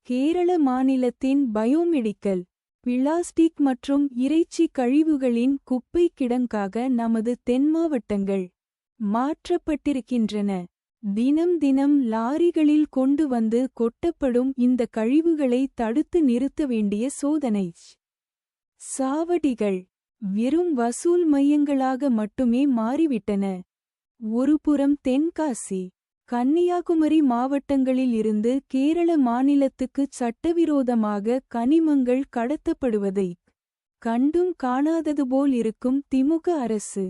கேரள மாநிலத்தின் biomedical plastic மற்றும் இறைச்சி கழிவுகளின் குப்பை கிடங்காக நமது தென் மாவட்டங்கள் மாற்றப்பட்டிருக்கின்றன. தினம் தினம் லாரிகளில் கொண்டு வந்து கொட்டப்படும் இந்த கழிவுகளை தடுத்து நிறுத்த வேண்டிய சோதனை சாவடிகள் வெறும் வசூல் மையங்களாக மட்டுமே மாறிவிட்டன. ஒருபுறம் தென்காசி கன்னியாகுமரி மாவட்டங்களில் இருந்து கேரள மாநிலத்துக்குச் சட்டவிரோதமாக கனிமங்கள் கடத்தப்படுவதைக் கண்டும் காணாததுபோல் இருக்கும் திமுக அரசு.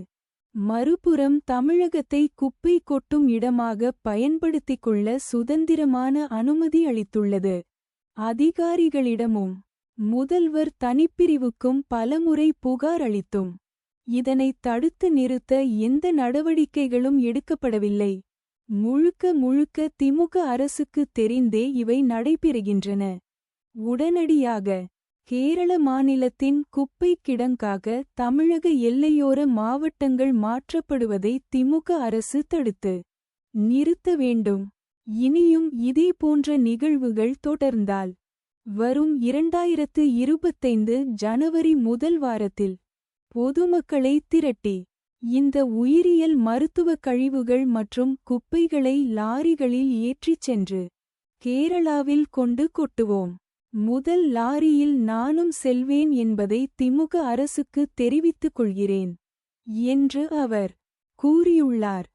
மறுபுறம் தமிழகத்தை குப்பை கொட்டும் இடமாக பயன்படுத்திக் கொள்ள சுதந்திரமான அனுமதி அளித்துள்ளது. அதிகாரிகளிடமும் முதல்வர் தனிப்பிரிவுக்கும் பலமுறை புகார் அளித்தும் இதனை தடுத்து நிறுத்த எந்த நடவடிக்கைகளும் எடுக்கப்படவில்லை. முழுக்க முழுக்க திமுக அரசுக்கு தெரிந்தே இவை நடைபெறுகின்றன. உடனடியாக கேரள மாநிலத்தின் குப்பை கிடங்காக தமிழக எல்லையோர மாவட்டங்கள் மாற்றப்படுவதை திமுக அரசு தடுத்து நிறுத்த வேண்டும். இனியும் இதேபோன்ற நிகழ்வுகள் தொடர்ந்தால் வரும் 2025 ஜனவரி முதல் வாரத்தில் பொதுமக்களை திரட்டி இந்த உயிரியல் மருத்துவக் கழிவுகள் மற்றும் குப்பைகளை லாரிகளில் ஏற்றிச் சென்று கேரளாவில் கொண்டு கொட்டுவோம். முதல் லாரியில் நானும் செல்வேன் என்பதை திமுக அரசுக்கு தெரிவித்துக் கொள்கிறேன் என்று அவர் கூறியுள்ளார்.